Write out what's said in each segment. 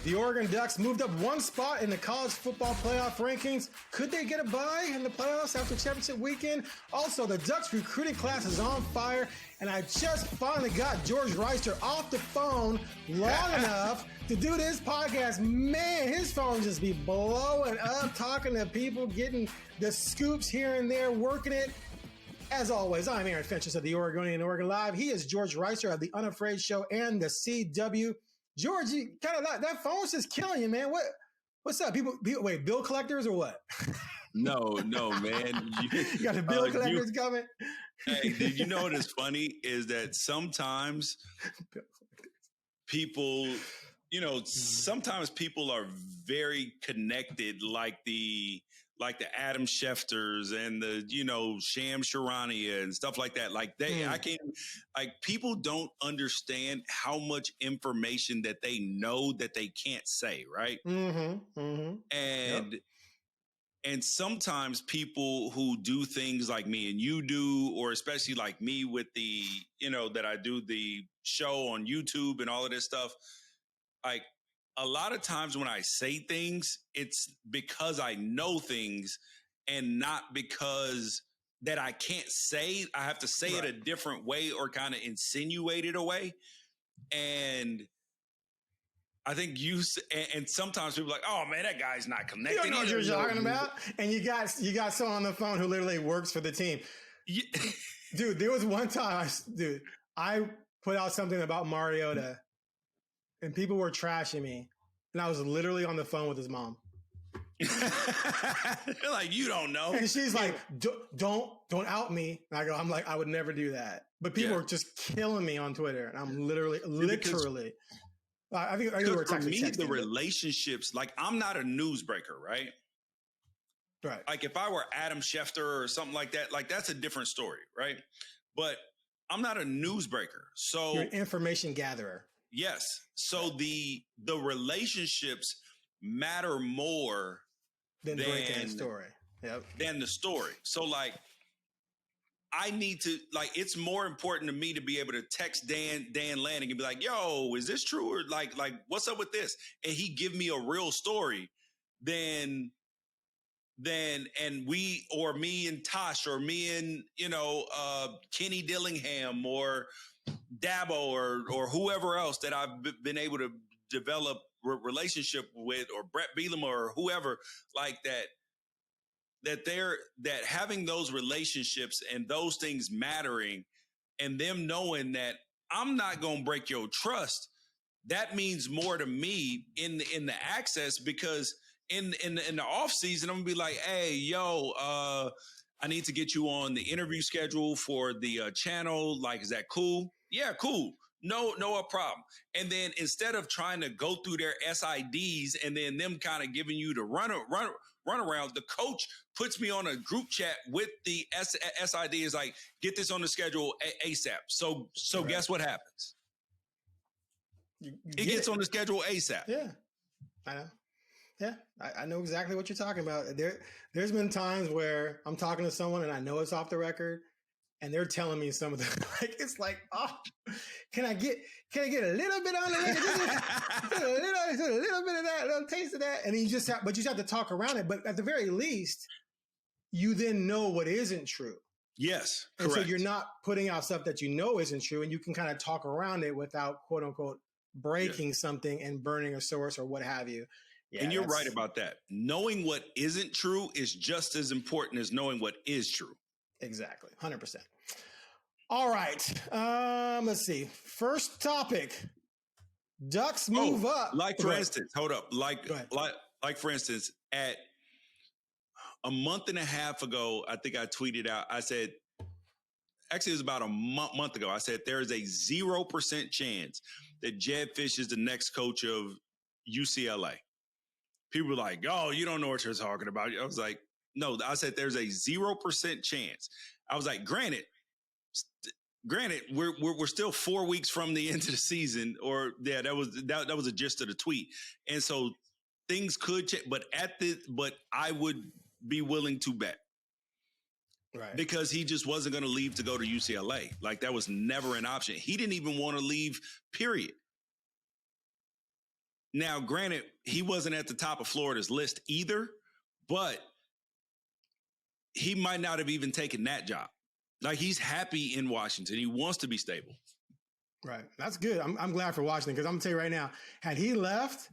The Oregon Ducks moved up one spot in the college football playoff rankings. Could they get a bye in the playoffs after championship weekend? Also, the Ducks recruiting class is on fire, and I just finally got George Wrighster off the phone long enough to do this podcast. Man, his phone just be blowing up, talking to people, getting the scoops here and there, working it. As always, I'm Aaron Fentress of the Oregonian and OregonLive. He is George Wrighster of the Unafraid Show and the CW. George, you kind of like that phone's just killing you, man. What's up? People wait, bill collectors or what? No, man. You got the bill collectors coming? Hey, did you know what is funny is that sometimes people, sometimes people are very connected, like the Adam Schefters and the, Sham Sharania and stuff like that. People don't understand how much information that they know that they can't say, right? And sometimes people who do things like me and you do, or especially like me with the, that I do the show on YouTube and all of this stuff, like, a lot of times when I say things, it's because I know things and not because that I can't say. I have to say it a different way or kind of insinuate it away. And I think and sometimes people are like, oh man, that guy's not connected. You don't know what you're talking about. And you got someone on the phone who literally works for the team. Yeah. Dude, there was one time I put out something about Mariota. And people were trashing me. And I was literally on the phone with his mom. Like, you don't know. And she's like, don't out me. And I'm like, I would never do that. But people were just killing me on Twitter. And I'm literally. I think we were for me, texting, the relationships, like, I'm not a newsbreaker, right? Right. Like, if I were Adam Schefter or something like that, like, that's a different story, right? But I'm not a newsbreaker. So you're an information gatherer. Yes. So the relationships matter more than the story. Yep. Than the story. So like, I need to, like, it's more important to me to be able to text Dan Lanning and be like, yo, is this true? Or like, what's up with this? And he give me a real story and me and Tosh, or me and, Kenny Dillingham, or Dabo, or whoever else that I've been able to develop relationship with, or Brett Bielema, or whoever like that having those relationships and those things mattering, and them knowing that I'm not going to break your trust, that means more to me in the access, because in the off season, I'm gonna be like, hey, yo, I need to get you on the interview schedule for the channel. Like, is that cool? Yeah, cool. No problem. And then instead of trying to go through their SIDs and then them kind of giving you the run around, the coach puts me on a group chat with the SID, is like, get this on the schedule ASAP. So right. Guess what happens? It gets on the schedule ASAP. Yeah, I know. Yeah, I know exactly what you're talking about. There's been times where I'm talking to someone and I know it's off the record, and they're telling me some of the, like, it's like, oh, can I get a little bit on the record? a little bit of that, a little taste of that, and you just have to talk around it. But at the very least, you then know what isn't true. Yes, and correct. So you're not putting out stuff that you know isn't true, and you can kind of talk around it without, quote unquote, breaking something and burning a source or what have you. Yeah, and you're right about that. Knowing what isn't true is just as important as knowing what is true. Exactly. 100%. All right. Let's see. First topic. Ducks move up. Like, for instance, hold up. Like for instance, at a month and a half ago, I think I tweeted out, I said, actually it was about a month ago, I said, there is a 0% chance that Jed Fish is the next coach of UCLA. People were like, oh, you don't know what you're talking about. I was like, no, I said there's a 0% chance. I was like, granted, we're still 4 weeks from the end of the season, or yeah, that was a gist of the tweet. And so things could change, but I would be willing to bet. Right. Because he just wasn't going to leave to go to UCLA. Like, that was never an option. He didn't even want to leave, period. Now, granted, he wasn't at the top of Florida's list either, but he might not have even taken that job. Like, he's happy in Washington. He wants to be stable. Right. That's good. I'm glad for Washington, because I'm going to tell you right now, had he left,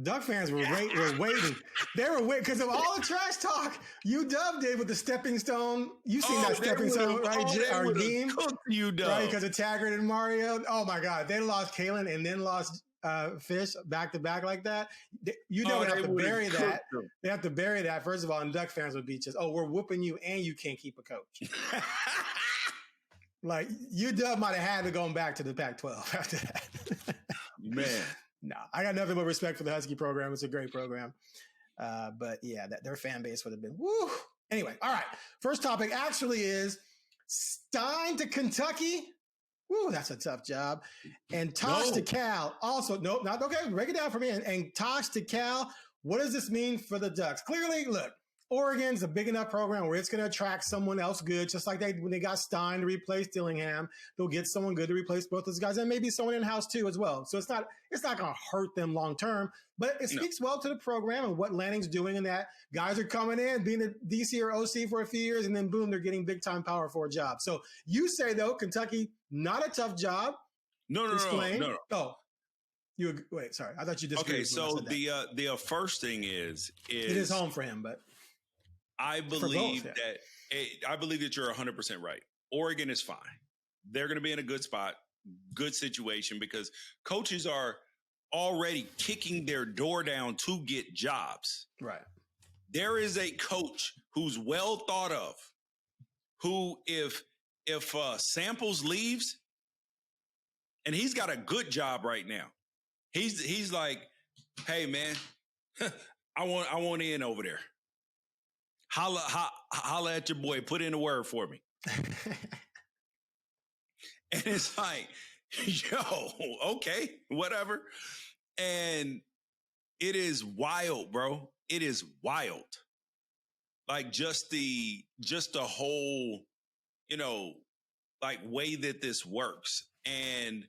Duck fans were waiting. They were waiting because of all the trash talk UW did with the stepping stone. You've seen that stepping stone, right? Our game, right? Because of Taggart and Mario. Oh my God, they lost Kalen and then lost Fish back to back like that. UW would have to bury that. They have to bury that first of all, and Duck fans would be just, oh, we're whooping you, and you can't keep a coach. Like UW might have had to go back to the Pac-12 after that. Man. No, I got nothing but respect for the Husky program. It's a great program. But yeah, their fan base would have been, woo. Anyway, all right. First topic actually is Stein to Kentucky. Woo, that's a tough job. And Tosh to Cal. Also, nope, not okay. Break it down for me. And Tosh to Cal. What does this mean for the Ducks? Clearly, look, Oregon's a big enough program where it's going to attract someone else good, just like when they got Stein to replace Dillingham. They'll get someone good to replace both those guys, and maybe someone in-house too as well. So it's not going to hurt them long term, but it speaks well to the program and what Lanning's doing, and that guys are coming in, being a DC or OC for a few years, and then boom, they're getting big-time power for a job. So you say, though, Kentucky, not a tough job. No. Oh. Wait, sorry. I thought you disagreed. Okay, so the first thing is it is home for him, but I believe that you're 100% right. Oregon is fine. They're going to be in a good spot, good situation, because coaches are already kicking their door down to get jobs. Right. There is a coach who's well thought of, who if Samples leaves, and he's got a good job right now, he's like, hey man, I want in over there. Holla at your boy. Put in a word for me. And it's like, yo, okay, whatever. And it is wild, bro. It is wild. Like just the whole, like way that this works. And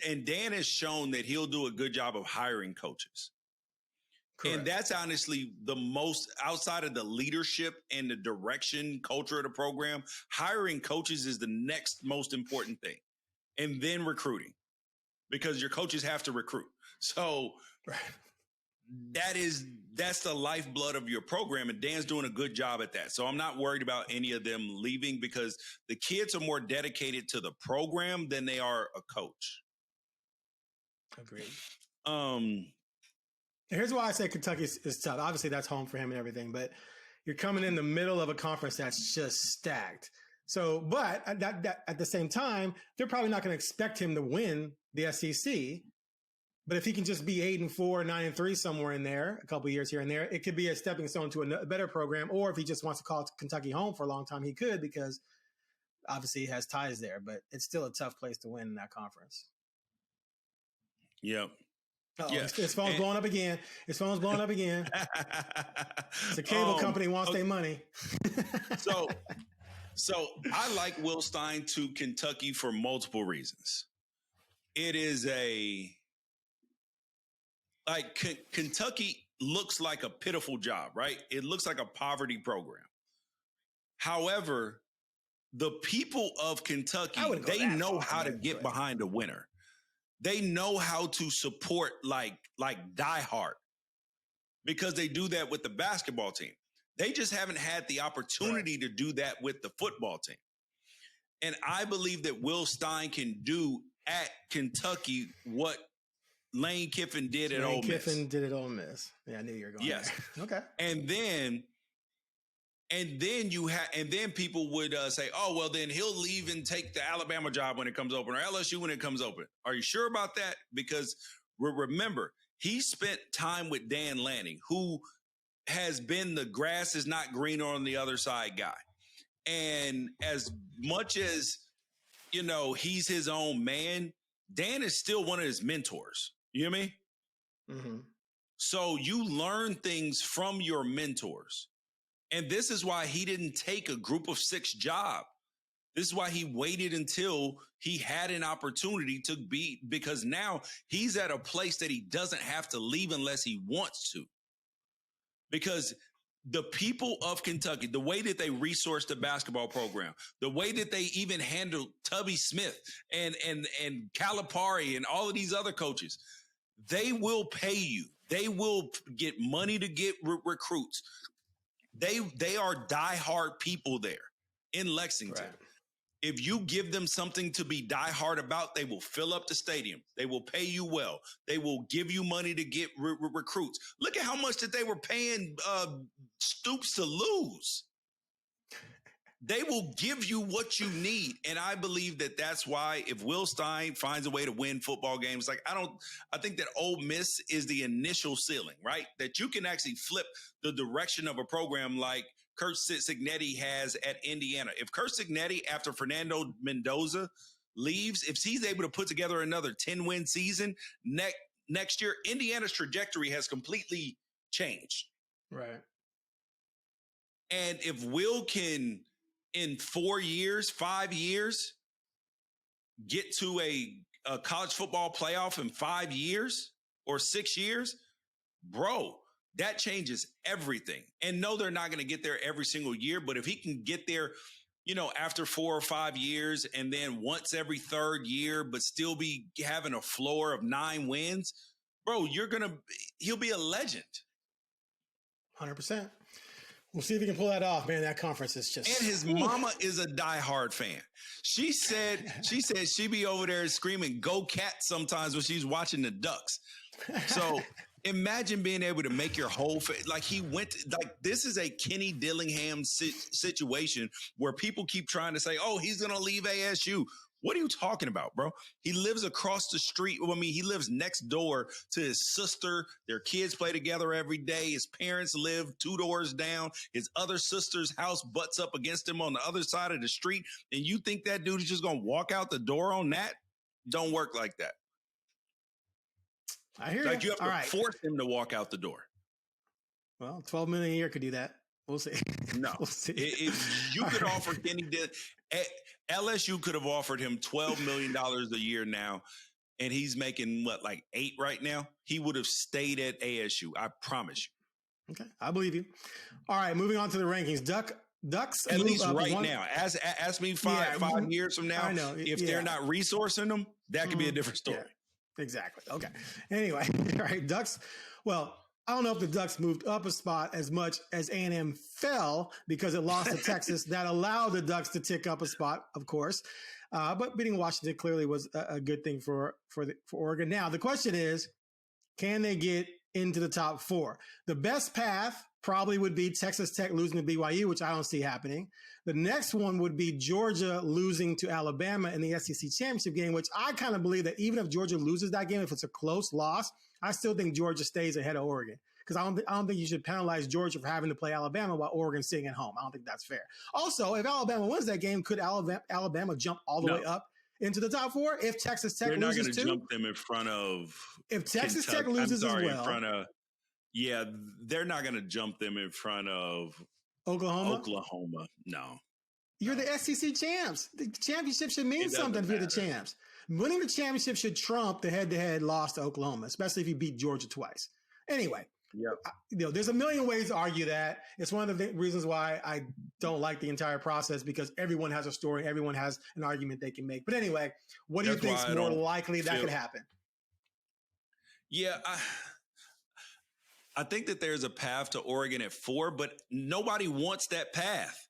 and Dan has shown that he'll do a good job of hiring coaches. Correct. And that's honestly the most, outside of the leadership and the direction, culture of the program, hiring coaches is the next most important thing. And then recruiting, because your coaches have to recruit. So that's the lifeblood of your program. And Dan's doing a good job at that. So I'm not worried about any of them leaving, because the kids are more dedicated to the program than they are a coach. Agreed. Here's why I say Kentucky is tough. Obviously, that's home for him and everything, but you're coming in the middle of a conference that's just stacked. So, but at the same time, they're probably not going to expect him to win the SEC. But if he can just be 8-4, 9-3 somewhere in there, a couple of years here and there, it could be a stepping stone to a better program. Or if he just wants to call Kentucky home for a long time, he could, because obviously he has ties there. But it's still a tough place to win in that conference. Yep. Yeah. His phone's blowing up again. It's a cable company wants their money. So I like Will Stein to Kentucky for multiple reasons. It is Kentucky looks like a pitiful job, right? It looks like a poverty program. However, the people of Kentucky, they know how to get behind a winner. They know how to support like diehard, because they do that with the basketball team. They just haven't had the opportunity to do that with the football team. And I believe that Will Stein can do at Kentucky what Lane Kiffin did at Ole Miss. Kiffin did at Ole Miss. Yeah, I knew you were going there. Okay. And then people would say, oh, well, then he'll leave and take the Alabama job when it comes open, or LSU when it comes open. Are you sure about that? Because remember, he spent time with Dan Lanning, who has been the grass is not greener on the other side guy. And as much as, he's his own man, Dan is still one of his mentors. You hear me? Mm-hmm. So you learn things from your mentors. And this is why he didn't take a group of 6 job. This is why he waited until he had an opportunity to be, because now he's at a place that he doesn't have to leave unless he wants to. Because the people of Kentucky, the way that they resource the basketball program, the way that they even handle Tubby Smith and Calipari and all of these other coaches, they will pay you. They will get money to get recruits. They are diehard people there in Lexington. Right. If you give them something to be diehard about, they will fill up the stadium. They will pay you well. They will give you money to get recruits. Look at how much that they were paying Stoops to lose. They will give you what you need. And I believe that that's why if Will Stein finds a way to win football games, like I think that Ole Miss is the initial ceiling, right? That you can actually flip the direction of a program like Kurt Cignetti has at Indiana. If Kurt Cignetti, after Fernando Mendoza leaves, if he's able to put together another 10-win season next year, Indiana's trajectory has completely changed. Right. And if Will can, in 4 years, 5 years, get to a college football playoff in 5 years or 6 years, bro, that changes everything. And no, they're not going to get there every single year, but if he can get there, after 4 or 5 years and then once every third year, but still be having a floor of 9 wins, bro, he'll be a legend. 100%. We'll see if he can pull that off, man. That conference is just. And his mama is a diehard fan. She said she be over there screaming "Go Cats" sometimes when she's watching the Ducks. So imagine being able to make your whole this is a Kenny Dillingham situation where people keep trying to say, "Oh, he's gonna leave ASU." What are you talking about, bro? He lives across the street. He lives next door to his sister. Their kids play together every day. His parents live 2 doors down. His other sister's house butts up against him on the other side of the street. And you think that dude is just going to walk out the door on that? Don't work like that. I hear you. You have to force him to walk out the door. Well, $12 million a year could do that. We'll see. No. We'll see. If you could offer Kenny LSU could have offered him $12 million a year now, and he's making like 8 right now. He would have stayed at ASU. I promise you. Okay, I believe you. All right, moving on to the rankings. Ducks at least right now. Ask me five years from now. I know. If they're not resourcing them, that could be a different story. Yeah, exactly. Okay. Anyway, all right, Ducks. Well, I don't know if the Ducks moved up a spot as much as A&M fell because it lost to Texas. That allowed the Ducks to tick up a spot, of course. But beating Washington clearly was a good thing for Oregon. Now, the question is, can they get into the top 4? The best path probably would be Texas Tech losing to BYU, which I don't see happening. The next one would be Georgia losing to Alabama in the SEC championship game, which I kind of believe that even if Georgia loses that game, if it's a close loss, I still think Georgia stays ahead of Oregon because I don't think you should penalize Georgia for having to play Alabama while Oregon's sitting at home. I don't think that's fair. Also, if Alabama wins that game, could Alabama jump all the way up into the top 4? If Texas Tech loses, they're not going to jump them in front of. If Texas Tech loses as well, they're not going to jump them in front of Oklahoma. No. You're the SEC champs. The championship should mean something if you're the champs. Winning the championship should trump the head-to-head loss to Oklahoma, especially if you beat Georgia twice. Anyway, there's a million ways to argue that. It's one of the reasons why I don't like the entire process because everyone has a story. Everyone has an argument they can make. But anyway, what do you think is more likely that could happen? Yeah, I think that there's a path to Oregon at 4, but nobody wants that path.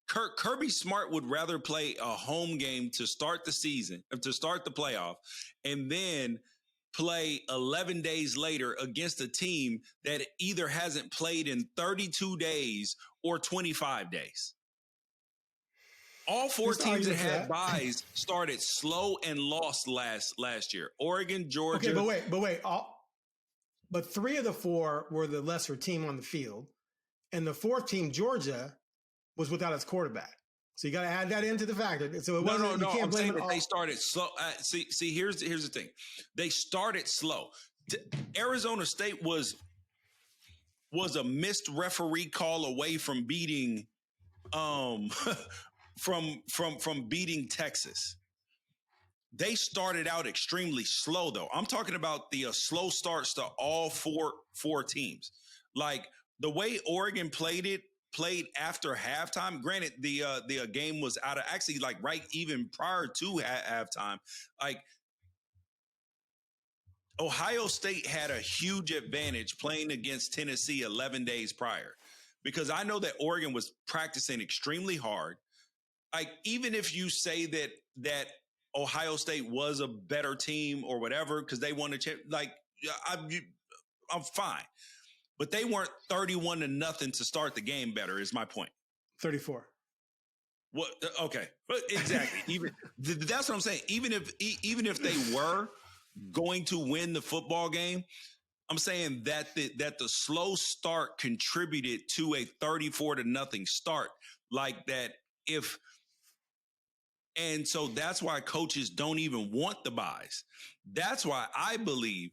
Kirby Smart would rather play a home game to start the season, to start the playoff, and then play 11 days later against a team that either hasn't played in 32 days or 25 days. All 4 teams that had byes started slow and lost last year. Oregon, Georgia. Okay, but wait. But 3 of the 4 were the lesser team on the field, and the 4th team, Georgia, was without its quarterback. So you got to add that into the factor. So it wasn't. No. I'm saying that they started slow. See, here's the thing. They started slow. Arizona State was a missed referee call away from beating from beating Texas. They started out extremely slow, though. I'm talking about the slow starts to all four teams. Like the way Oregon played after halftime. Granted, the game was out of actually like right even prior to halftime. Like Ohio State had a huge advantage playing against Tennessee 11 days prior, because I know that Oregon was practicing extremely hard. Like even if you say that Ohio State was a better team or whatever because they won the championship, like I'm fine. But they weren't 31-0 to start the game better, is my point. 34. What? Okay, exactly. Even that's what I'm saying. Even if they were going to win the football game, I'm saying that the slow start contributed to a 34-0 start like that. And so that's why coaches don't even want the buys. That's why I believe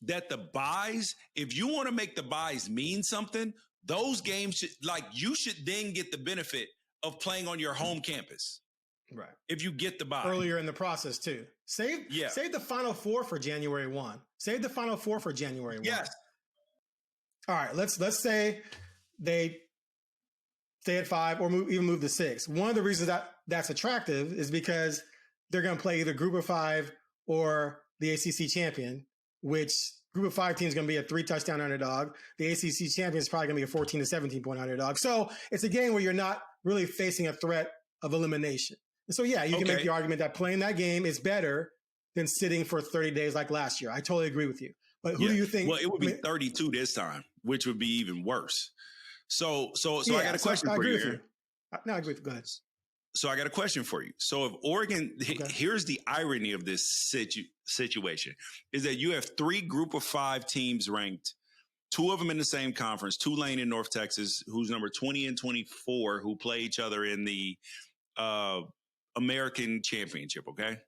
that the buys, if you want to make the buys mean something, those games you should then get the benefit of playing on your home campus. Right. If you get the buy. Earlier in the process too. Save the Final Four for January 1. Save the Final Four for January 1. Yes. All right, let's say they stay at 5 or even move to 6. One of the reasons that's attractive is because they're going to play either Group of 5 or the ACC champion, which Group of 5 team is going to be a 3-touchdown underdog. The ACC champion is probably going to be a 14 to 17 point underdog. So it's a game where you're not really facing a threat of elimination. And so, yeah, you can make the argument that playing that game is better than sitting for 30 days like last year. I totally agree with you. But who do you think? Well, it would be 32 this time, which would be even worse. So I got a question for you. No, I agree with you. Go ahead. So I got a question for you. So if Oregon, here's the irony of this situation, is that you have 3 Group of 5 teams ranked, 2 of them in the same conference, Tulane in North Texas, who's number 20 and 24, who play each other in the American Championship, okay?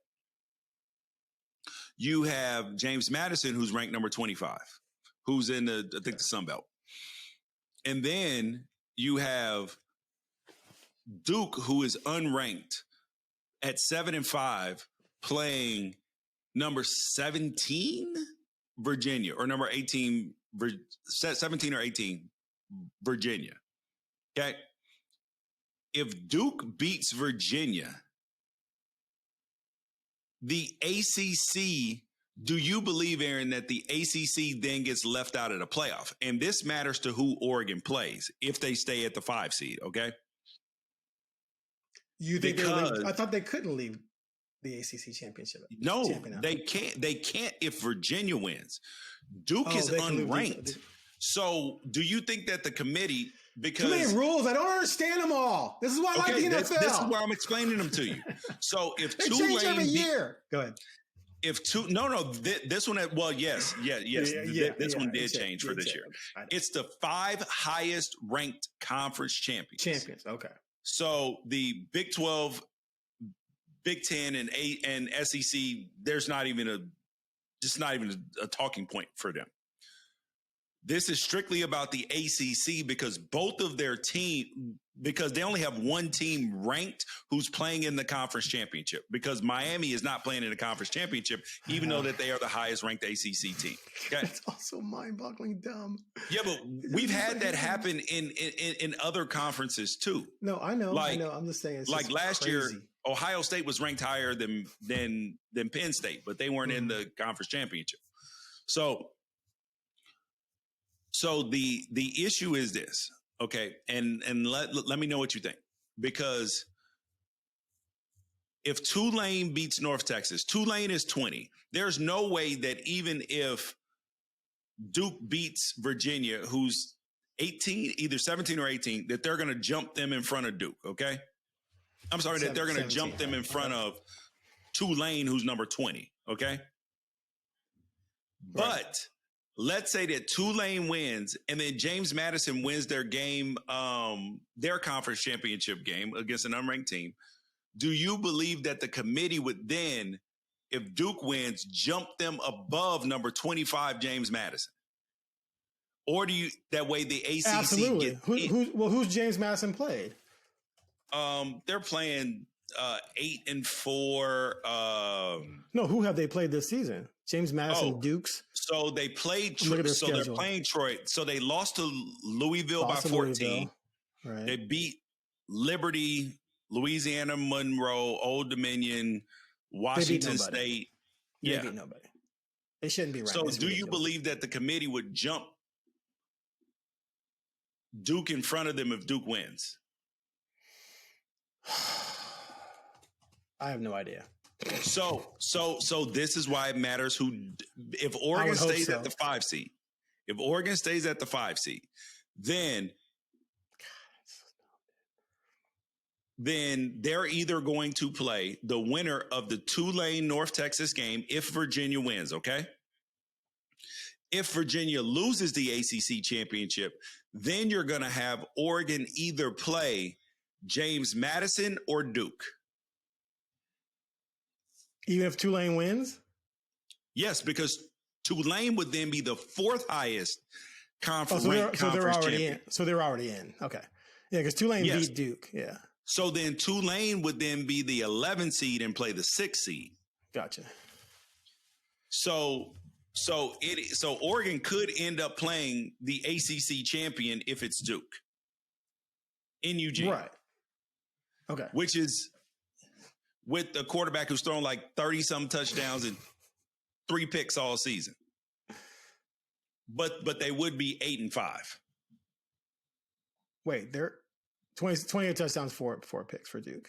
You have James Madison, who's ranked number 25, who's in the Sun Belt. And then you have Duke, who is unranked at 7-5, playing number 17 Virginia, or number 18, 17 or 18 Virginia. Okay. If Duke beats Virginia, the ACC, do you believe, Aaron, that the ACC then gets left out of the playoff? And this matters to who Oregon plays if they stay at the 5 seed, okay? You think I thought they couldn't leave the ACC championship. No, they can't. They can't if Virginia wins. Duke is unranked. So do you think that the committee, because too many rules, I don't understand them all. This is why I like the NFL. This is where I'm explaining them to you. So if they change every year. Go ahead. This one, well, yes. This one did change for this year. It's the 5 highest ranked conference champions. Okay. So the Big 12, Big 10, and SEC, there's not even a talking point for them. This is strictly about the ACC because both of their team, because they only have one team ranked who's playing in the conference championship, because Miami is not playing in the conference championship, even though that they are the highest ranked ACC team. Okay? It's also mind-boggling dumb. Yeah, but we've had that happen in other conferences too. No, I know. I'm just saying. It's like last year, Ohio State was ranked higher than Penn State, but they weren't in the conference championship. So the issue is this, okay? And let me know what you think, because if Tulane beats North Texas, Tulane is 20. There's no way that even if Duke beats Virginia, who's 18, either 17 or 18, that they're going to jump them in front of Duke, okay? I'm sorry, that they're going to jump them in front of Tulane, who's number 20, okay? But let's say that Tulane wins and then James Madison wins their game, their conference championship game against an unranked team. Do you believe that the committee would then, if Duke wins, jump them above number 25 James Madison? Or do you, that way the ACC absolutely. Who's James Madison played? They're playing 8-4. No, who have they played this season? James Madison, Dukes. So they played. Look at their so schedule. they're playing Troy. So they lost to Louisville Lost by to 14. Louisville. Right. They beat Liberty, Louisiana Monroe, Old Dominion, Washington State. They beat nobody. They shouldn't be right. So do you believe that the committee would jump Duke in front of them if Duke wins? I have no idea. So this is why it matters if Oregon stays at the 5 seed. If Oregon stays at the 5 seed, then they're either going to play the winner of the Tulane North Texas game if Virginia wins, okay? If Virginia loses the ACC championship, then you're going to have Oregon either play James Madison or Duke. Even if Tulane wins? Yes, because Tulane would then be the 4th highest conference already in. So they're already in. Okay. Yeah, because Tulane beat Duke. Yeah. So then Tulane would then be the 11th seed and play the 6th seed. Gotcha. So Oregon could end up playing the ACC champion if it's Duke in Eugene. Right. Okay. Which is with a quarterback who's thrown like 30-some touchdowns and 3 picks all season. But they would be 8-5. Wait, they're 28 touchdowns, 4 picks for Duke.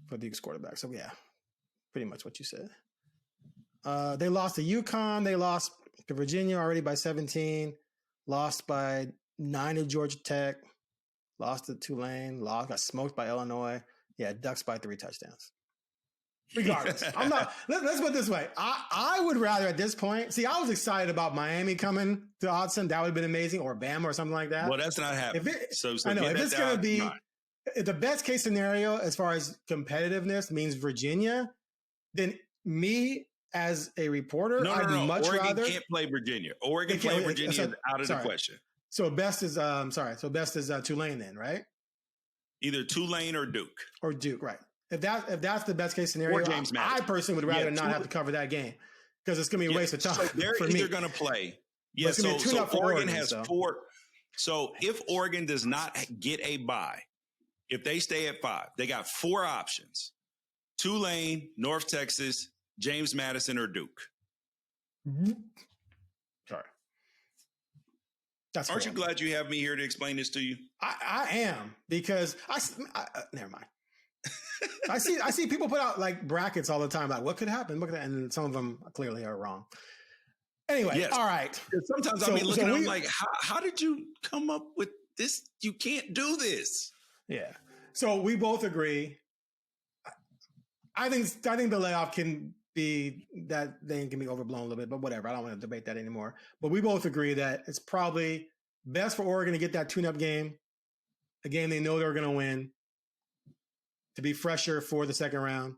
For Duke's quarterback. So yeah, pretty much what you said. They lost to UConn. They lost to Virginia already by 17. Lost by 9 to Georgia Tech. Lost to Tulane. Got smoked by Illinois. Yeah, Ducks by 3 touchdowns. Regardless, I'm not. Let's put it this way. I would rather at this point. See, I was excited about Miami coming to Autzen. That would have been amazing, or Bama or something like that. Well, that's not happening. I know if it's going to be the best case scenario as far as competitiveness means Virginia, then me as a reporter, I'd much Oregon rather. Oregon can't play Virginia. Oregon playing Virginia is out of the question. So best is Tulane then, right? Either Tulane or Duke. Or Duke, right? If that's the best case scenario, I personally would rather not have to cover that game because it's going to be a waste of time. So they're either going to play. Yeah, so Oregon has 4. So if Oregon does not get a bye, if they stay at 5, they got 4 options: Tulane, North Texas, James Madison, or Duke. Sorry. Aren't you glad you have me here to explain this to you? I am, because never mind. I see people put out like brackets all the time, like what could happen, and some of them clearly are wrong. Anyway, all right. Sometimes I'll be looking at them like, how did you come up with this? You can't do this. Yeah. So we both agree. I think the layoff can be that thing can be overblown a little bit, but whatever. I don't want to debate that anymore. But we both agree that it's probably best for Oregon to get that tune-up game, a game they know they're going to win, to be fresher for the second round.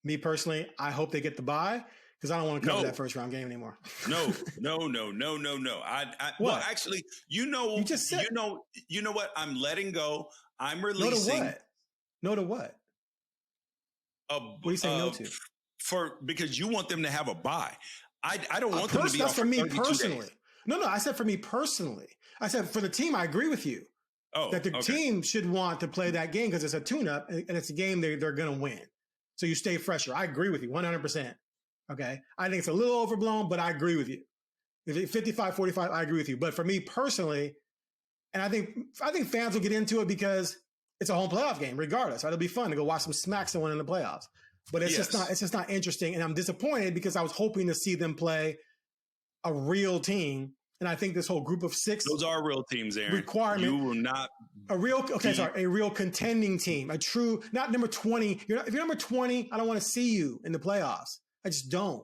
Me personally, I hope they get the bye because I don't want to cover that first round game anymore. No. Well, actually, you just said, you know what? I'm letting go. I'm releasing. No to what? What are you saying no to? Because you want them to have a bye. I don't want them to be that's off for me personally. Days. No, I said for me personally. I said for the team, I agree with you. That the team should want to play that game because it's a tune-up and it's a game they're going to win. So you stay fresher. I agree with you 100%. Okay. I think it's a little overblown, but I agree with you. If it's 55-45, I agree with you. But for me personally, and I think fans will get into it because it's a home playoff game regardless. Right? It'll be fun to go watch them smack someone in the playoffs. But it's just not interesting. And I'm disappointed because I was hoping to see them play a real team. And I think this whole group of 6. Those are real teams, Aaron. Requirement. You will not. A real contending team. A true, not number 20. If you're number 20, I don't want to see you in the playoffs. I just don't.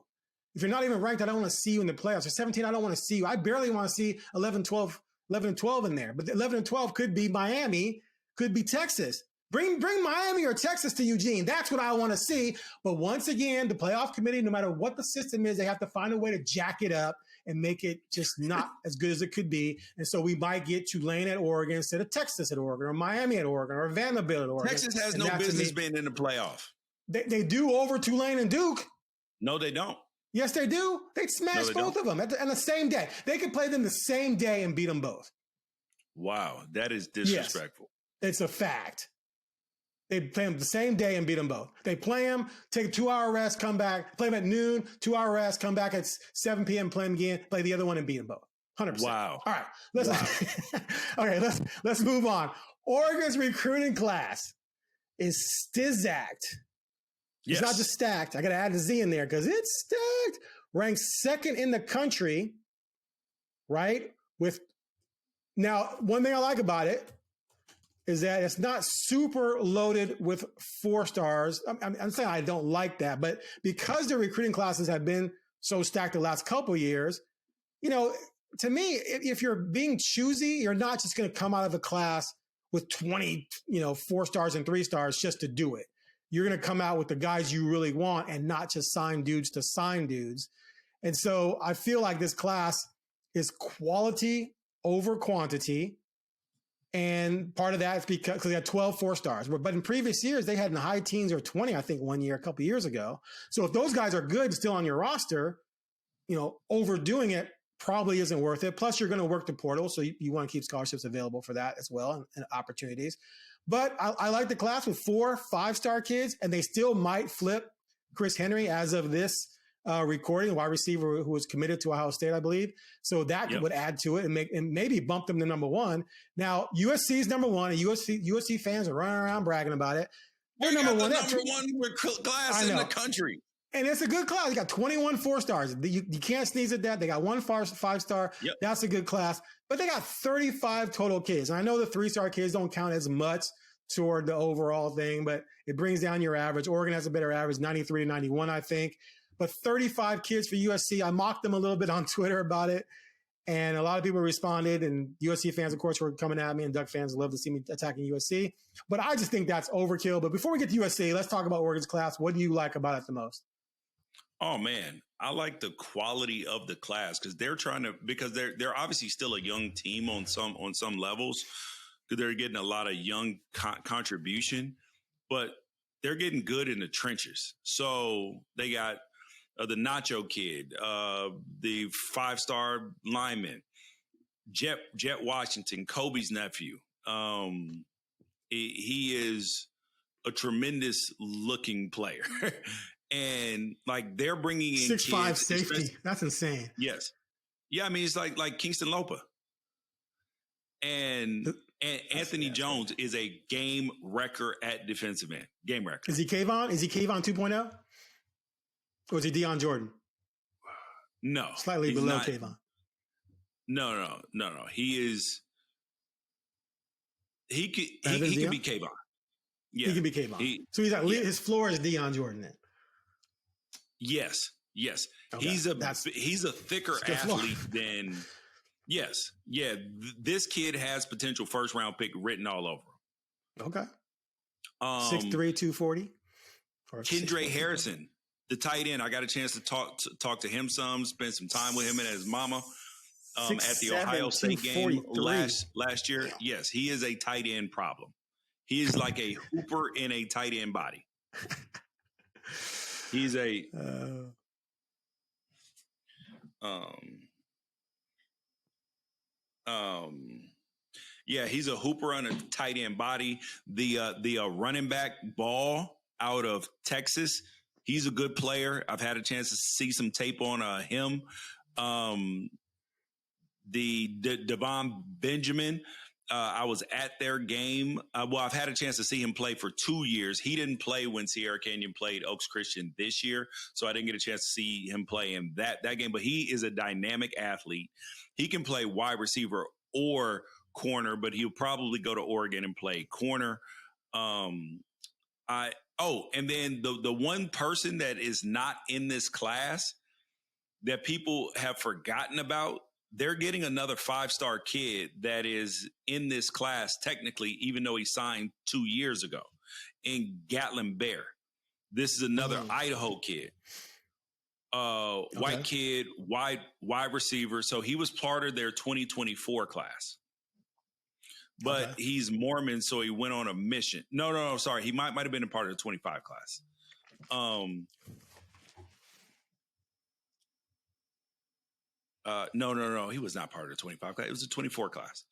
If you're not even ranked, I don't want to see you in the playoffs. Or 17, I don't want to see you. I barely want to see 11 and 12 in there. But 11 and 12 could be Miami, could be Texas. Bring Miami or Texas to Eugene. That's what I want to see. But once again, the playoff committee, no matter what the system is, they have to find a way to jack it up and make it just not as good as it could be. And so we might get Tulane at Oregon instead of Texas at Oregon, or Miami at Oregon, or Vanderbilt at Oregon. Texas has no business being in the playoff. They do over Tulane and Duke. No, they don't. Yes, they do. They'd smash both of them on the same day. They could play them the same day and beat them both. Wow, that is disrespectful. Yes, it's a fact. They play them the same day and beat them both. They play them, take a 2-hour rest, come back, play them at noon, 2-hour rest, come back at 7 p.m., play them again, play the other one and beat them both. 100%. Wow. All right. Let's move on. Oregon's recruiting class is stizacked. It's not just stacked. I got to add the Z in there because it's stacked. Ranked second in the country, right? Now, one thing I like about it is that it's not super loaded with 4 stars. I'm saying I don't like that, but because the recruiting classes have been so stacked the last couple of years, to me, if you're being choosy, you're not just going to come out of a class with 20, 4 stars and 3 stars just to do it. You're going to come out with the guys you really want and not just sign dudes to sign dudes. And so I feel like this class is quality over quantity. And part of that is because they had 12 4 stars. But in previous years, they had in the high teens or 20, I think, one year, a couple of years ago. So if those guys are good still on your roster, overdoing it probably isn't worth it. Plus, you're going to work the portal. So you want to keep scholarships available for that as well and opportunities. But I like the class with 4 5-star kids, and they still might flip Chris Henry as of this recording, wide receiver who was committed to Ohio State, I believe. So that would add to it and maybe bump them to number 1. Now, USC is number 1, and USC fans are running around bragging about it. They're number 1. Number 1 class in the country. And it's a good class. You got 21 4 stars. You can't sneeze at that. They got 1 5-star. Yep. That's a good class. But they got 35 total kids. And I know the 3-star kids don't count as much toward the overall thing, but it brings down your average. Oregon has a better average, 93 to 91, I think. But 35 kids for USC. I mocked them a little bit on Twitter about it. And a lot of people responded. And USC fans, of course, were coming at me. And Duck fans love to see me attacking USC. But I just think that's overkill. But before we get to USC, let's talk about Oregon's class. What do you like about it the most? Oh, man. I like the quality of the class because they're obviously still a young team on some levels because they're getting a lot of young contribution. But they're getting good in the trenches. So they got the Nacho kid, the 5-star lineman, Jet Washington, Kobe's nephew. He is a tremendous looking player. And they're bringing in 6'5" safety. That's insane. Yes. Yeah. I mean, it's like Kingston Lopa. And Anthony Jones is a game wrecker at defensive end. Game wrecker. Is he Kayvon? Is he Kayvon 2.0? Or is he Deion Jordan? No. Slightly below Kayvon. No. He is. He could be Kayvon. Yeah. He can be Kayvon. So he's his floor is Deion Jordan then. Yes. Okay. He's a thicker athlete than. Yes. Yeah. This kid has potential 1st-round pick written all over him. Okay. 6'3", 240. Kendra Harrison, the tight end. I got a chance to talk to him some, spend some time with him and his mama at the Ohio State game last year. Yes, he is a tight end problem. He is like a hooper in a tight end body. He's a he's a hooper on a tight end body. The running back Ball out of Texas, he's a good player. I've had a chance to see some tape on him. The Devon Benjamin, I was at their game. I've had a chance to see him play for 2 years. He didn't play when Sierra Canyon played Oaks Christian this year, so I didn't get a chance to see him play in that game. But he is a dynamic athlete. He can play wide receiver or corner, but he'll probably go to Oregon and play corner. And then the one person that is not in this class that people have forgotten about they're getting another 5-star kid that is in this class technically, even though he signed 2 years ago, in Gatlin Bear. This is another Idaho kid. White kid, wide receiver. So he was part of their 2024 class. But he's Mormon, so he went on a mission. No, sorry. He might have been a part of the 25 class. No. He was not part of the 25 class. It was a 24 class.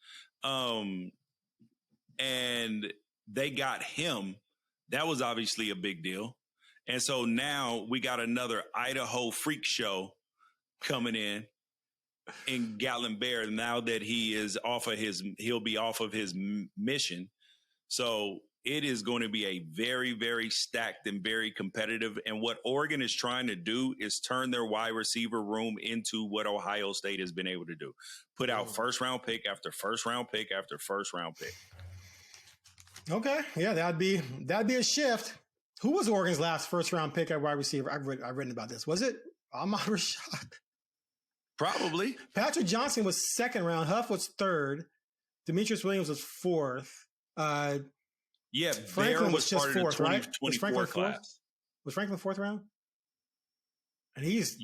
And they got him. That was obviously a big deal. And so now we got another Idaho freak show coming in Gatlin Bear. Now that he'll be off of his mission. So it is going to be a very, very stacked and very competitive. And what Oregon is trying to do is turn their wide receiver room into what Ohio State has been able to do. Put out first round pick after first round pick after first round pick. Okay. Yeah, that'd be a shift. Who was Oregon's last first round pick at wide receiver? I've written about this. Was it Ahmad Rashad? Probably. Patrick Johnson was second round. Huff was third. Demetrius Williams was fourth. Franklin was just fourth, right? Was Franklin fourth? Was Franklin fourth round? And he's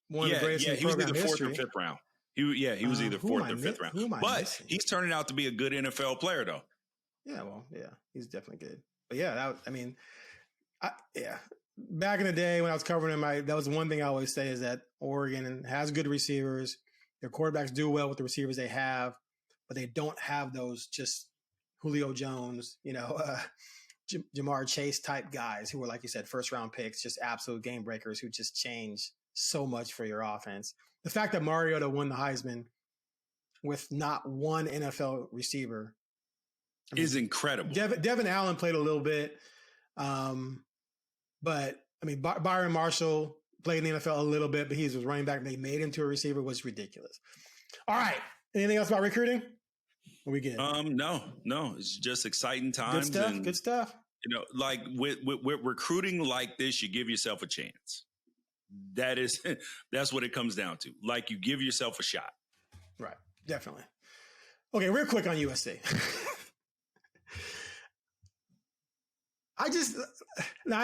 one of the greatest in program history. He was either fourth or fifth round. He was either fourth or fifth round. But he's turning out to be a good NFL player, though. Yeah, he's definitely good. But yeah, back in the day when I was covering him, that was one thing I always say is that Oregon has good receivers. Their quarterbacks do well with the receivers they have, but they don't have those just Julio Jones, Jamar Chase type guys who were, like you said, first round picks, just absolute game breakers who just change so much for your offense. The fact that Mariota won the Heisman with not one NFL receiver is incredible. Devin Allen played a little bit. But I mean, Byron Marshall played in the NFL a little bit, but he was running back and they made him to a receiver, was ridiculous. All right. Anything else about recruiting? Are we good? No. It's just exciting times. Good stuff. Like with recruiting like this, you give yourself a chance. That's what it comes down to. Like you give yourself a shot. Right. Definitely. Okay. Real quick on USC. I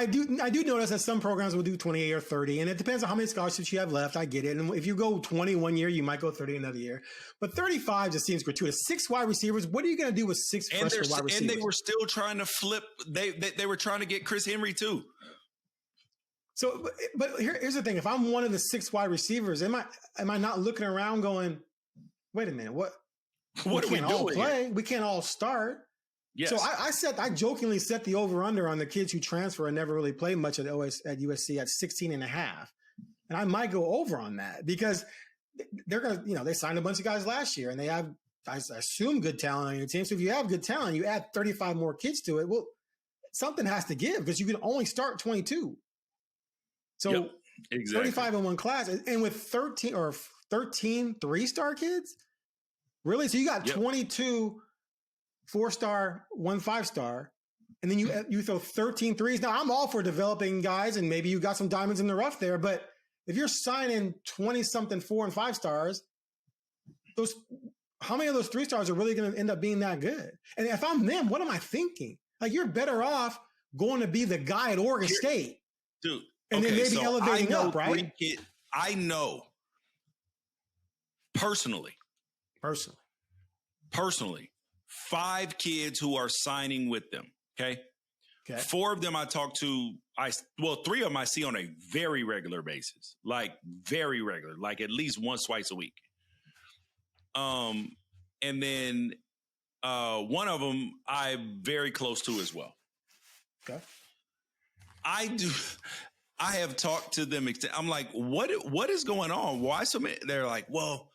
do notice that some programs will do 28 or 30, and it depends on how many scholarships you have left. I get it. And if you go 20 one year, you might go 30 another year. But 35 just seems gratuitous. 6 wide receivers. What are you going to do with 6 freshman wide receivers? And they were still trying to flip. They were trying to get Chris Henry too. So, but here's the thing: if I'm one of the 6 wide receivers, am I not looking around going, "Wait a minute, what are we doing here? We can't all start." Yes. So I jokingly set the over-under on the kids who transfer and never really play much at USC at 16.5. And I might go over on that because they're going to, they signed a bunch of guys last year and they have, I assume, good talent on your team. So if you have good talent, you add 35 more kids to it. Well, something has to give because you can only start 22. So exactly. 35 in one class and with 13 3-star kids. Really? So you got 22 4-star, 1 5-star, and then you throw 13 threes. Now, I'm all for developing guys, and maybe you got some diamonds in the rough there, but if you're signing 20-something 4 and 5 stars, how many of those 3 stars are really going to end up being that good? And if I'm them, what am I thinking? Like, you're better off going to be the guy at Oregon State. Dude. And then maybe elevating up, right? I know personally, 5 kids who are signing with them. Okay. 4 of them I talk to. 3 of them I see on a very regular basis, like very regular, like at least once, twice a week. And then one of them I'm very close to as well. Okay. I have talked to them. I'm like, what is going on? Why so many? They're like, well,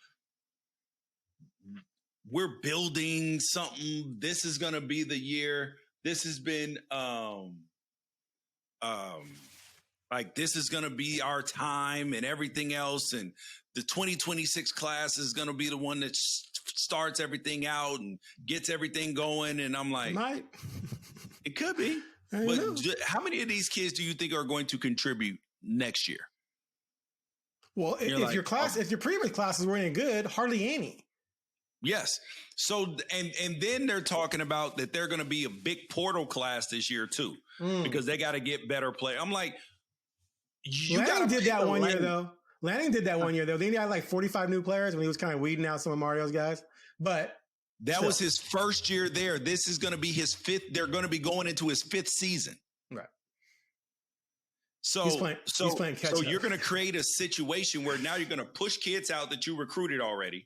we're building something. This is going to be the year. This has been like this is going to be our time and everything else. And the 2026 class is going to be the one that starts everything out and gets everything going. And I'm like, it could be. But how many of these kids do you think are going to contribute next year? Well, if your class, if your previous classes were any good, hardly any. Yes. So, and then they're talking about that they're going to be a big portal class this year too, because they got to get better play. I'm like, Lanning did that one year though. Lanning did that one year though. Then he had like 45 new players when he was kind of weeding out some of Mario's guys. But that was his first year there. This is going to be his fifth. They're going to be going into his fifth season. Right. So, he's playing catch up. You're going to create a situation where now you're going to push kids out that you recruited already,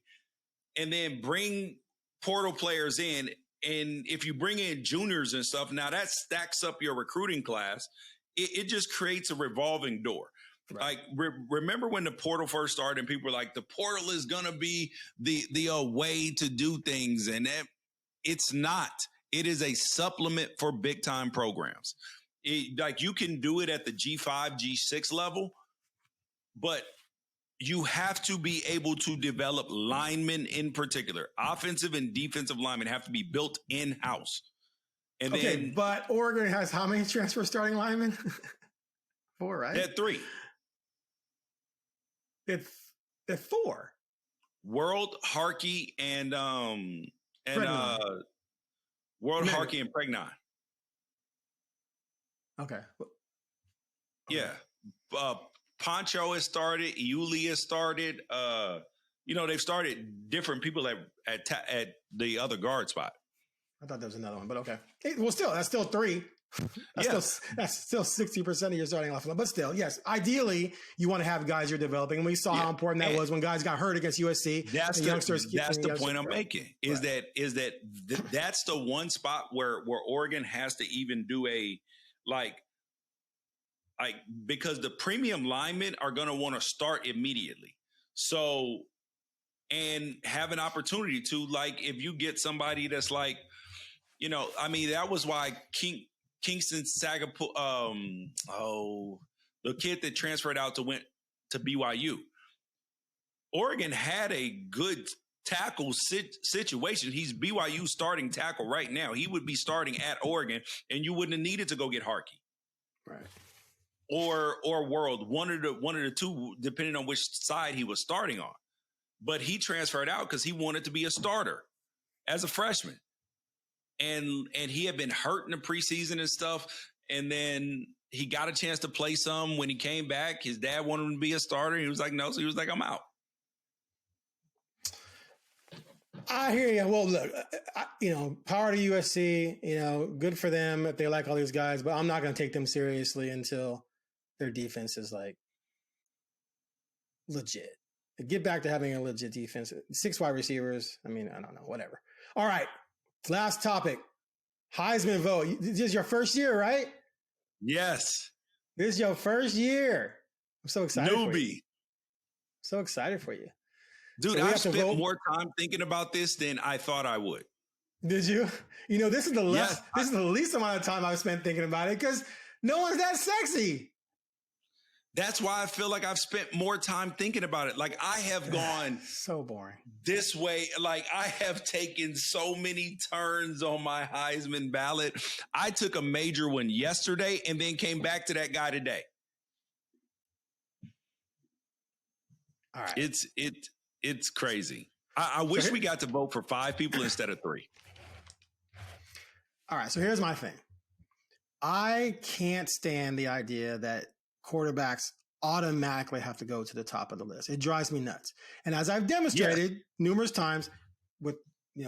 and then bring portal players in. And if you bring in juniors and stuff, now that stacks up your recruiting class. It just creates a revolving door. Right. Like, remember when the portal first started and people were like, the portal is going to be the way to do things. And it's not. It is a supplement for big time programs. Like, you can do it at the G5, G6 level, but you have to be able to develop linemen in particular. Offensive and defensive linemen have to be built in-house. And then, but Oregon has how many transfer starting linemen? 4, right? At 3. It's 4. World, Harkey, and World, Harkey, and Pregnon. Okay. Yeah. Poncho has started. Iuli has started. They've started different people at the other guard spot. I thought there was another one, but okay. Well, that's still 3. That's still 60% of your starting lineup. But still, yes, ideally, you want to have guys you're developing. And we saw how important that was when guys got hurt against USC. That's the point I'm making. Is that's the one spot where Oregon has to even do a like because the premium linemen are going to want to start immediately. So, and have an opportunity to, like, if you get somebody that's like, that was why Kingston Sagapoo, the kid that transferred out went to BYU. Oregon had a good tackle situation. He's BYU starting tackle right now. He would be starting at Oregon, and you wouldn't have needed to go get Harkey. Right. Or World, one of the two, depending on which side he was starting on. But he transferred out because he wanted to be a starter as a freshman. And he had been hurt in the preseason and stuff. And then he got a chance to play some when he came back. His dad wanted him to be a starter. He was like, no. So he was like, I'm out. I hear you. Well, look, power to USC, good for them if they like all these guys, but I'm not going to take them seriously until their defense is like legit. Get back to having a legit defense. 6 wide receivers. I mean, I don't know, whatever. All right. Last topic. Heisman vote. This is your first year, right? Yes. This is your first year. I'm so excited for you. Newbie. So excited for you. Dude, I've spent more time thinking about this than I thought I would. Did you? This is the least amount of time I've spent thinking about it because no one's that sexy. That's why I feel like I've spent more time thinking about it. Like, I have gone so boring this way. Like, I have taken so many turns on my Heisman ballot. I took a major one yesterday and then came back to that guy today. All right. It's crazy. I wish we got to vote for 5 people instead of 3. All right. So here's my thing. I can't stand the idea that quarterbacks automatically have to go to the top of the list. It drives me nuts. And as I've demonstrated numerous times with,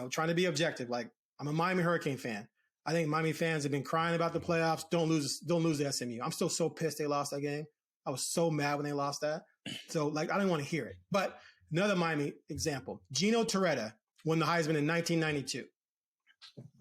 trying to be objective, like, I'm a Miami Hurricane fan. I think Miami fans have been crying about the playoffs. Don't lose to SMU. I'm still so pissed they lost that game. I was so mad when they lost that. So, I don't want to hear it. But another Miami example, Gino Torretta won the Heisman in 1992.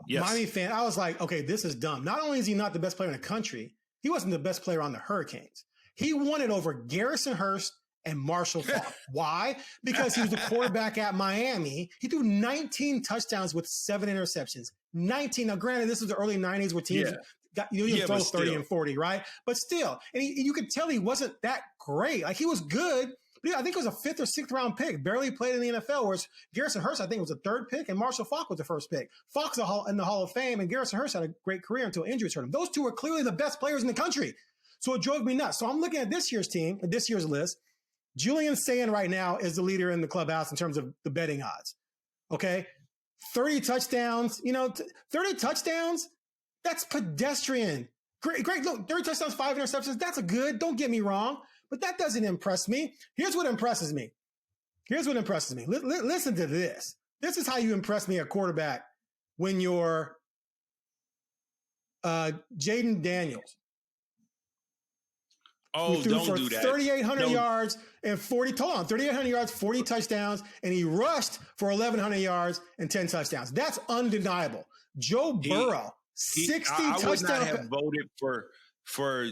Yes. Miami fan, I was like, okay, this is dumb. Not only is he not the best player in the country, he wasn't the best player on the Hurricanes. He won it over Garrison Hurst and Marshall Faulk. Why? Because he was the quarterback at Miami. He threw 19 touchdowns with 7 interceptions. 19. Now, granted, this was the early 90s where teams got throw 30 and 40, right? But still, and you could tell he wasn't that great. Like, he was good. I think it was a 5th or 6th round pick. Barely played in the NFL. Whereas Garrison Hurst, I think, was a 3rd pick, and Marshall Faulk was the 1st pick. Faulk's in the Hall of Fame, and Garrison Hurst had a great career until injuries hurt him. Those two are clearly the best players in the country. So it drove me nuts. So I'm looking at this year's team, this year's list. Julian Sayin right now is the leader in the clubhouse in terms of the betting odds. Okay. 30 touchdowns, 30 touchdowns, that's pedestrian. Great. Look, 30 touchdowns, 5 interceptions. That's a good, don't get me wrong, but that doesn't impress me. Here's what impresses me. Listen to this. This is how you impress me at quarterback when you're Jaden Daniels. Oh, don't do that. 3,800 yards and 3,800 yards, 40 touchdowns, and he rushed for 1,100 yards and 10 touchdowns. That's undeniable. Joe Burrow, 60 touchdowns. I would not have voted for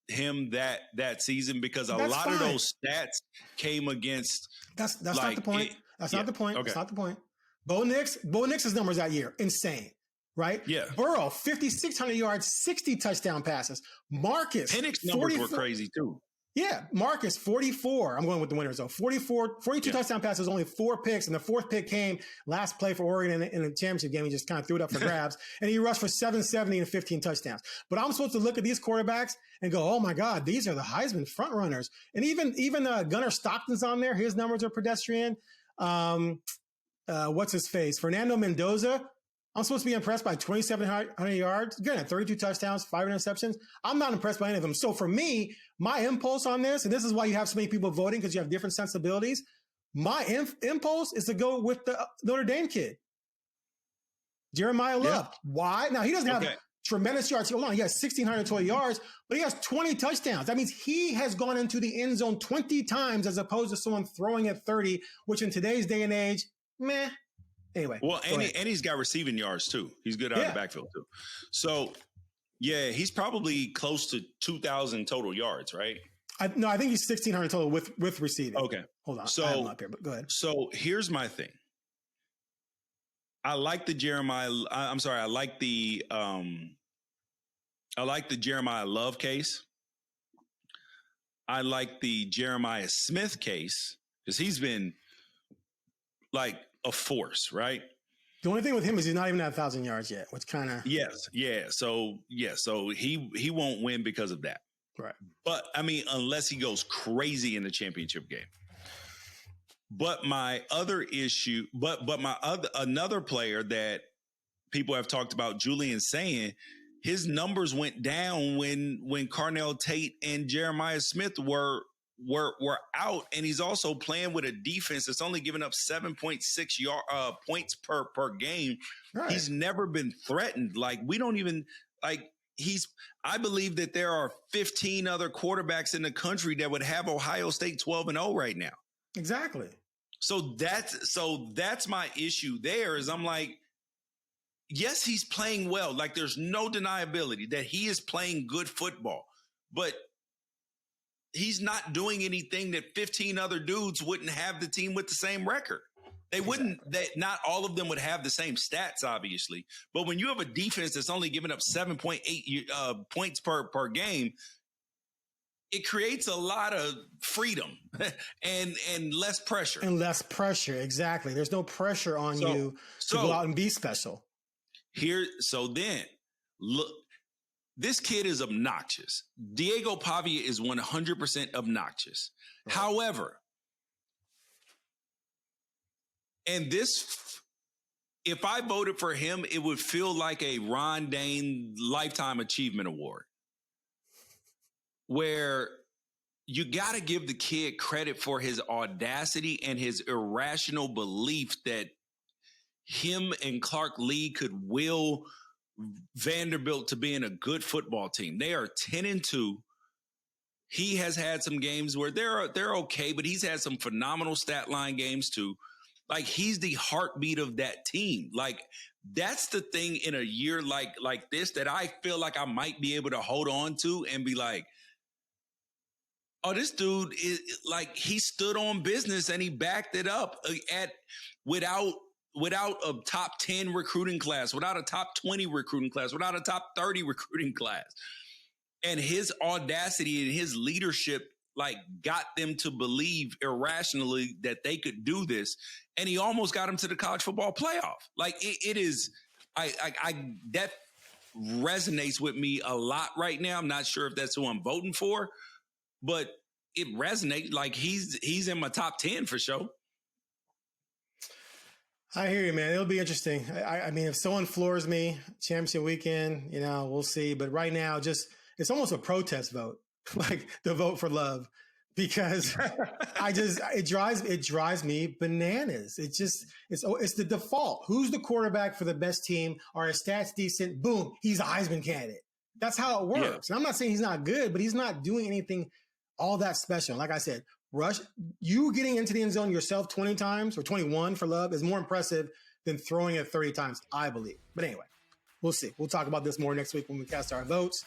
him that season because a lot of those stats came against. That's not the point. That's not the point. Okay. That's not the point. Bo Nix's numbers that year, insane. Right? Yeah. Burrow, 5,600 yards, 60 touchdown passes. Marcus. Penix's numbers were crazy too. Yeah. Marcus, 44. I'm going with the winners though. 42 touchdown passes, only 4 picks. And the 4th pick came last play for Oregon in the championship game. He just kind of threw it up for grabs. And he rushed for 770 and 15 touchdowns. But I'm supposed to look at these quarterbacks and go, oh my God, these are the Heisman front runners. And even Gunnar Stockton's on there. His numbers are pedestrian. What's his face? Fernando Mendoza. I'm supposed to be impressed by 2,700 yards. Again, 32 touchdowns, 5 interceptions. I'm not impressed by any of them. So for me, my impulse on this, and this is why you have so many people voting because you have different sensibilities. My impulse is to go with the Notre Dame kid, Jeremiah Love. Yeah. Why? Now, he doesn't have tremendous yards. Hold on, he has 1,620 yards, but he has 20 touchdowns. That means he has gone into the end zone 20 times as opposed to someone throwing at 30, which in today's day and age, meh. Anyway. Well, and he's got receiving yards too. He's good out of the backfield too. So, yeah, he's probably close to 2,000 total yards, right? I think he's 1,600 total with receiving. Okay. Hold on. So, I have him up here, but go ahead. So here's my thing. I like the Jeremiah Love case. I like the Jeremiah Smith case because he's been like a force, right? The only thing with him is he's not even at 1,000 yards yet, which kind of So he won't win because of that, right? But I mean, unless he goes crazy in the championship game. But my other issue, another player that people have talked about, Julian Sayin, his numbers went down when Carnell Tate and Jeremiah Smith were out, and he's also playing with a defense that's only giving up 7.6 points per game. Right. He's never been threatened. Like we don't even like I believe that there are 15 other quarterbacks in the country that would have Ohio State 12-0 right now. Exactly. So that's my issue there is I'm like, yes, he's playing well. Like there's no deniability that he is playing good football, but he's not doing anything that 15 other dudes wouldn't have the team with the same record. They wouldn't, not all of them would have the same stats, obviously. But when you have a defense that's only giving up 7.8 points per game, it creates a lot of freedom and less pressure. And less pressure, exactly. There's no pressure on you to go out and be special. Then, look, this kid is obnoxious. Diego Pavia is 100% obnoxious. Right. However, if I voted for him, it would feel like a Ron Dane Lifetime Achievement Award, where you got to give the kid credit for his audacity and his irrational belief that him and Clark Lee could will Vanderbilt to being a good football team. They are 10-2. He has had some games where they're okay, but he's had some phenomenal stat line games too. Like he's the heartbeat of that team. Like that's the thing in a year like this that I feel like I might be able to hold on to and be like, oh, this dude is like he stood on business and he backed it up without a top 10 recruiting class, without a top 20 recruiting class, without a top 30 recruiting class. And his audacity and his leadership like got them to believe irrationally that they could do this. And he almost got them to the college football playoff. Like it is, that resonates with me a lot right now. I'm not sure if that's who I'm voting for, but it resonates. Like he's in my top 10 for sure. I hear you, man. It'll be interesting. I mean, if someone floors me, championship weekend, we'll see. But right now, it's almost a protest vote, like the vote for Love, because it drives me bananas. It's the default. Who's the quarterback for the best team? Are his stats decent? Boom, he's a Heisman candidate. That's how it works. Yeah. And I'm not saying he's not good, but he's not doing anything all that special. Like I said, Rush, you getting into the end zone yourself 20 times or 21 for Love is more impressive than throwing it 30 times, I believe. But anyway, we'll see. We'll talk about this more next week when we cast our votes.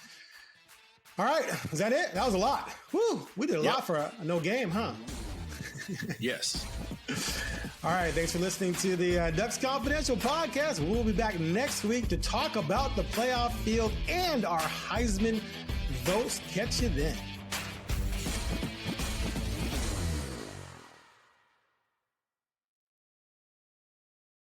All right. Is that it? That was a lot. Whew. We did a lot for a no game, huh? Yes. All right. Thanks for listening to the Ducks Confidential podcast. We'll be back next week to talk about the playoff field and our Heisman votes. Catch you then.